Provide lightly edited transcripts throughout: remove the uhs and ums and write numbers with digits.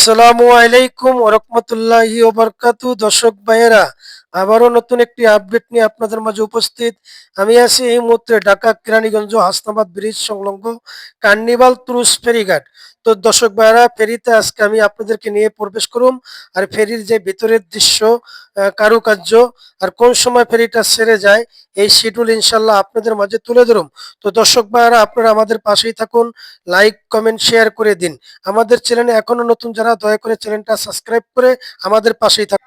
আসসালামু আলাইকুম ওরহমতুল্লাহি ওবরকাতু। দর্শক ভাইয়েরা, আবারও নতুন একটি আপডেট নিয়ে আপনাদের মাঝে উপস্থিত। আমি আছি এই মুহূর্তে ঢাকা কেরানীগঞ্জ হাসনাবাদ ব্রিজ সংলগ্ন কার্নিভাল ক্রুজ ফেরিঘাট। তো দর্শক ভাইয়েরা, ফেরিতে আজকে আমি আপনাদেরকে নিয়ে প্রবেশ করুম। আর ফেরির যে ভিতরের দৃশ্য, কারুকার্য, আর কোন সময় ফেরিটা ছেড়ে যায়, এই শিডিউল ইনশাল্লাহ আপনাদের মাঝে তুলে ধরুম। তো দর্শক ভাইয়েরা, আপনারা আমাদের পাশেই থাকুন, লাইক কমেন্ট শেয়ার করে দিন। আমাদের চ্যানেলে এখনো নতুন যারা, দয়া করে চ্যানেলটা সাবস্ক্রাইব করে আমাদের পাশেই থাকুন।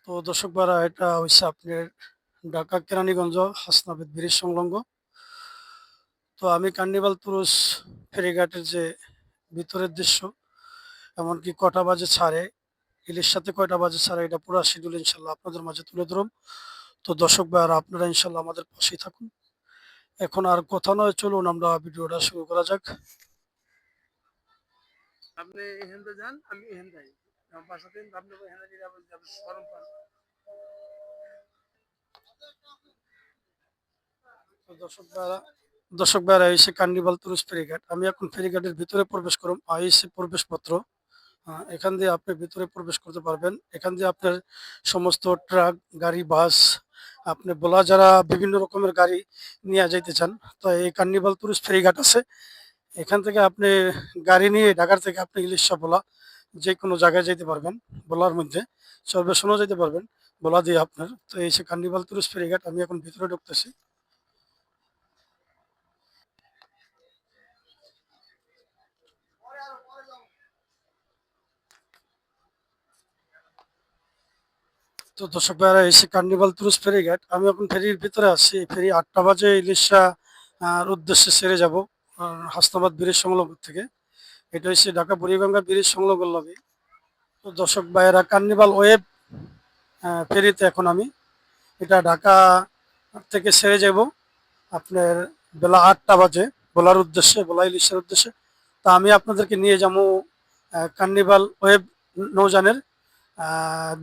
তো দর্শক ভাইরা, এটা হচ্ছে আপনার ঢাকা কেরানীগঞ্জ হাসনাবাদ ব্রিজ সংলগ্ন। তো আমি কার্নিভাল ক্রুজ ফেরিঘাটের যে ভিতরের দৃশ্য, এমনকি কটা বাজে ছাড়ে, ইলিশ সাথে কয়টা বাজে ছাড়ে, এটা পুরো শিডিউল ইনশাল্লাহ আপনাদের মাঝে তুলে ধরুন। তো দর্শক ভাইরা, আপনারা ইনশাল্লাহ আমাদের পাশেই থাকুন। এখন আর কথা নয়, চলুন আমরা ভিডিওটা শুরু করা যাক। আপনি এখান থেকে যান, আমি এখান থেকে আমার বাসাতে আপনি এখানে গরম পান। তো দর্শক ভাইরা এসে কার্নিভাল ক্রুজ ফেরিঘাট, আমি এখন ফেরিঘাটের ভিতরে প্রবেশ করুম। আইসি প্রবেশপত্র, এখান দিয়ে আপনি ভিতরে প্রবেশ করতে পারবেন। এখান দিয়ে আপনার সমস্ত ট্রাক, গাড়ি, বাস, আপনি বলা যারা বিভিন্ন রকমের গাড়ি নিয়ে যাইতে চান, তো এই কার্নিভাল ক্রুজ ফেরিঘাট আছে। এখান থেকে আপনি গাড়ি নিয়ে ঢাকার থেকে আপনি ইলিশা বলা যে কোনো জায়গায় যেতে পারবেন। বলার মধ্যে সর্বেশনও যেতে পারবেন বলা দিয়ে আপনার। তো এই সে কার্নিভাল ক্রুজ ফেরিঘাট, আমি এখন ভিতরে ঢুকতেছি। তো দর্শক ভাইরা, এসে কার্নিভাল ক্রুজ ফেরিঘাট, আমি এখন ফেরির ভিতরে আছি। ফেরি 8টা বাজে ইলিশা উদ্দেশ্যে ছেড়ে যাব হাসনাবাদ ব্রিজ সংলগ্ন থেকে। এটা হচ্ছে ঢাকা বুড়িগঙ্গা ব্রিজ সংলগ্ন লবি। তো দর্শক ভাইয়েরা, কার্নিভাল ওয়েব ফেরিতে এখন আমি, এটা ঢাকা থেকে ছেড়ে যাব আপনার বেলা 8টা বাজে, বলার উদ্দেশ্যে, বলা ইলিশের উদ্দেশ্যে। তা আমি আপনাদেরকে নিয়ে যাবো কার্নিভাল ওয়েব নৌযানের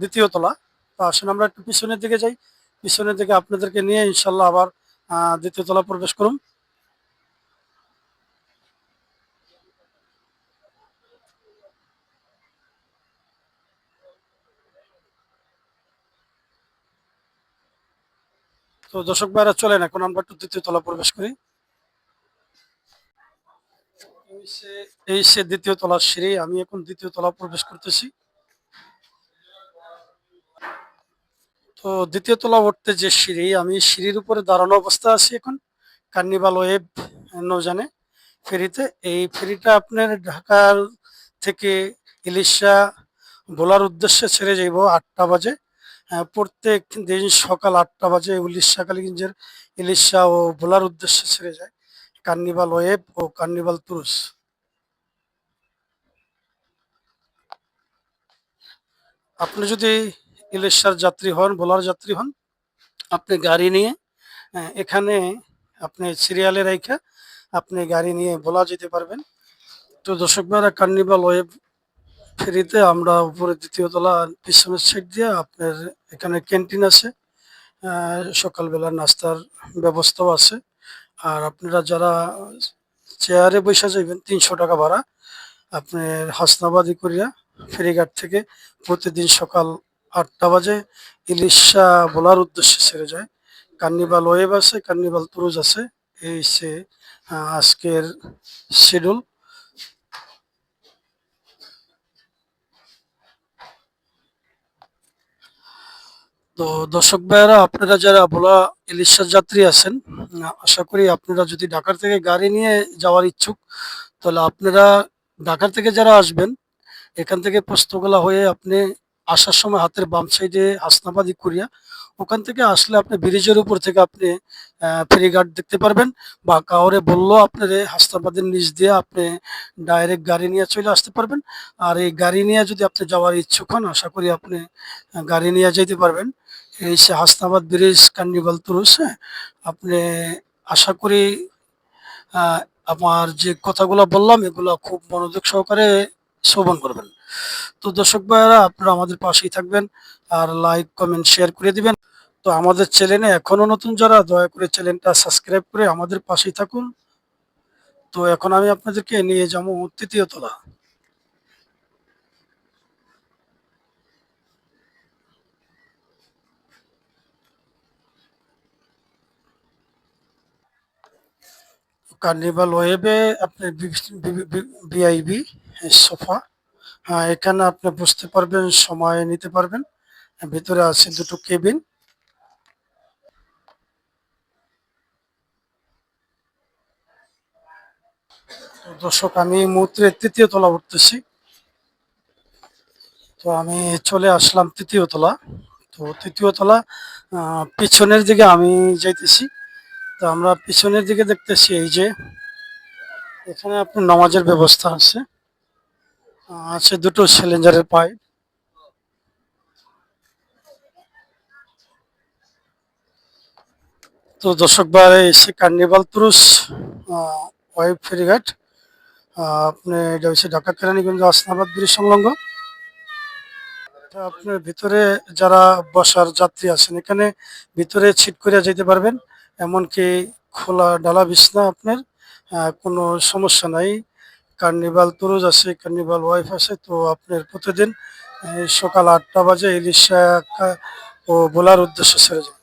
দ্বিতীয় তলা। তো আসলে আমরা একটু পিছনের দিকে যাই, পিছনের দিকে আপনাদেরকে নিয়ে ইনশাল্লাহ আবার দ্বিতীয় তলা প্রবেশ করুন। তো দর্শক ভাইরা, চলেন এখন আমরা একটু দ্বিতীয় তলা প্রবেশ করি। এই সে দ্বিতীয় তলার সিঁড়ি, আমি এখন দ্বিতীয় তলা প্রবেশ করতেছি। তো দ্বিতীয় তলা উঠতে যে সিঁড়ি, আমি সিঁড়ির উপরে দাঁড়ানো অবস্থা আছি এখন কার্নিভাল ওয়েব নৌযানে ফেরিতে। এই ফেরিটা আপনার ঢাকার থেকে ইলিশা ভোলার উদ্দেশ্যে ছেড়ে যাইব 8টা বাজে। প্রত্যেক দিন সকাল 8টা বাজে উড়িষ্যাকালীগঞ্জের ইলিশা ও ভোলার উদ্দেশ্যে ছেড়ে যায় কার্নিভাল ওয়েব ও কার্নিভাল ক্রুজ। আপনি যদি ইলিশার যাত্রী হন, ভোলার যাত্রী হন, আপনি গাড়ি নিয়ে এখানে আপনি সিরিয়ালে রেখে আপনি গাড়ি নিয়ে ভোলা যেতে পারবেন। তো দর্শক ভাইরা, কার্নিভাল ওয়েব ফেরিতে আমরা উপরে দ্বিতীয় তলা পিছনের সাইড দিয়ে আপনার এখানে ক্যান্টিন আছে, সকালবেলা নাস্তার ব্যবস্থাও আছে। আর আপনারা যারা চেয়ারে বসে যাবেন, 300 টাকা ভাড়া। আপনার হাসনাবাদি করিয়া ফেরিঘাট থেকে প্রতিদিন সকাল 8টা বাজে ইলিশা ভোলার উদ্দেশ্যে ছেড়ে যায়। কার্নিভাল ওয়েব আছে, কার্নিভাল ক্রুজ আছে। এই সে আজকের শিডিউল। তো দর্শক ভাইয়েরা, আপনারা যারা ভোলা ইলিশার যাত্রী আছেন, আশা করি আপনারা যদি ঢাকার থেকে গাড়ি নিয়ে যাওয়ার ইচ্ছুক, তাহলে আপনারা ঢাকার থেকে যারা আসবেন, এখান থেকে পোস্তগোলা হয়ে আপনি আসার সময় হাতের বাম সাইডে হাসনাবাদি কুরিয়া, ওখান থেকে আসলে আপনি ব্রিজের উপর থেকে আপনি ফেরিঘাট দেখতে পারবেন। বা কাউরে বললো আপনার হাসনাবাদের নিচ দিয়ে আপনি ডাইরেক্ট গাড়ি নিয়ে চলে আসতে পারবেন। আর এই গাড়ি নিয়ে যদি আপনি যাওয়ার ইচ্ছুক হন, আশা করি আপনি গাড়ি নিয়ে যেতে পারবেন। এই সে হাসনাবাদ ব্রিজ কার্নিভাল ক্রুজ। হ্যাঁ, আপনি আশা করি আমার যে কথাগুলো বললাম এগুলো খুব মনোযোগ সহকারে শ্রবণ করবেন। তো দর্শক ভাইয়েরা আপনারা আমাদের পাশেই থাকবেন আর লাইক কমেন্ট শেয়ার করে দিবেন। তো আমাদের চ্যানেলে এখনো নতুন যারা দয়া করে চ্যানেলটা সাবস্ক্রাইব করে আমাদের পাশেই থাকুন। তো এখন আমি আপনাদেরকে নিয়ে যাবো তৃতীয় তলা। কার্নিভাল ওয়েবে আপনি ভিআইবি সোফা, হ্যাঁ এখানে আপনি বসতে পারবেন, সময় নিতে পারবেন। ভিতরে আছে দুটো কেবিন। তো দর্শক আমি এই মুহূর্তে তৃতীয় তলা উঠতেছি। তো আমি চলে আসলাম তৃতীয় তলা। তো তৃতীয় তলা পিছনের দিকে আমি যাইতেছি। তো আমরা পিছনের দিকে দেখতেছি এই যে এখানে আপনার নামাজের ব্যবস্থা আছে। আছে দুটো সিলিন্ডারের পাইপ। তো দর্শক ভাই এসে কার্নিভাল ক্রুজ ওয়েব ফেরিঘাট, আপনি এটা হচ্ছে ঢাকা কেরানীগঞ্জ আসনাবাদ ব্রিজ সংলগ্ন। তা আপনার ভিতরে যারা বসার যাত্রী আছেন এখানে ভিতরে ছিট করে যেতে পারবেন। এমনকি খোলা ডালা বিছনা আপনার কোনো সমস্যা নাই। কার্নিভাল ক্রুজ আছে, কার্নিভাল ওয়াইফ আছে। তো আপনার প্রতিদিন সকাল ৮টা বাজে ইলিশা ও ভোলার উদ্দেশ্যে ছেড়ে যায়।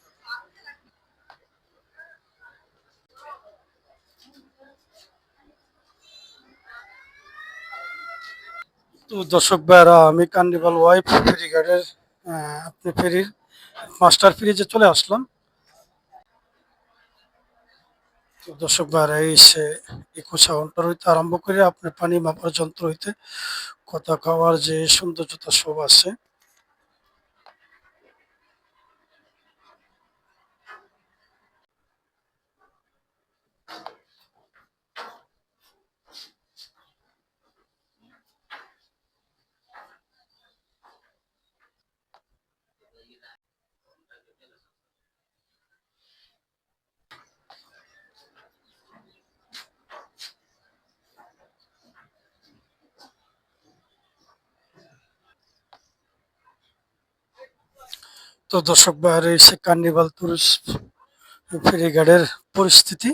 তো দর্শক ভাইয়ারা আমি কার্নিভাল ওয়াইফ ফেরিঘাটের আপনি ফেরির মাস্টার ফ্রিজে চলে আসলাম। তো দর্শক ভাইয়ারা এই সে ২১ কাউন্টার হইতে আরম্ভ করে আপনার পানি মাপার যন্ত্র হইতে কথা খাওয়ার যে সৌন্দর্যতা সব আছে। তো দর্শক ভাইয়ারা এই সে কার্নিভাল টুরিস্ট ফেরিঘাটের পরিস্থিতি।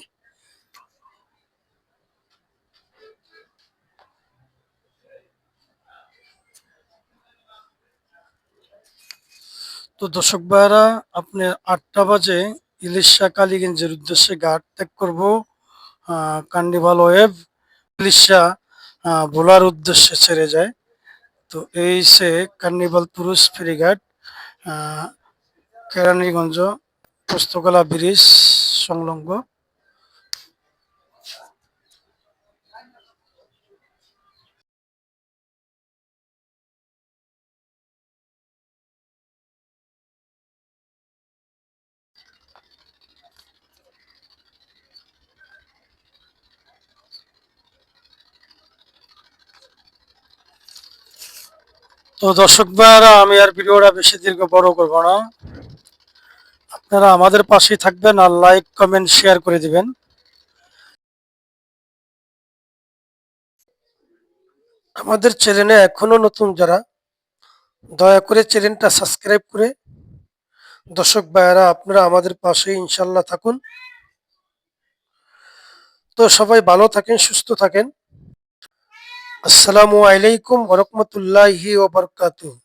তো দর্শক ভাইয়ারা আপনার ৮টা বাজে ইলিশা কালীগঞ্জের উদ্দেশ্যে ঘাট ত্যাগ করব। কার্নিভাল ওয়েভ ইলিশা ভোলার উদ্দেশ্যে ছেড়ে যায়। তো এই সে কার্নিভাল পুরুষ ফেরিঘাট, আহ, কেরানীগঞ্জ পোস্তগোলা ব্রিজ সংলগ্ন। তো দর্শক ভাইয়ারা আমি আর ভিডিওটা বেশি দীর্ঘ বড় করব না। আপনারা আমাদের পাশেই থাকবেন আর লাইক কমেন্ট শেয়ার করে দিবেন। আমাদের চ্যানেলে এখনো নতুন যারা দয়া করে চ্যানেলটা সাবস্ক্রাইব করে দর্শক ভাইয়ারা আপনারা আমাদের পাশে ইনশাল্লাহ থাকুন। তো সবাই ভালো থাকেন, সুস্থ থাকেন। আসসালামু আলাইকুম ওয়া রাহমাতুল্লাহি ওয়া বারাকাতুহু।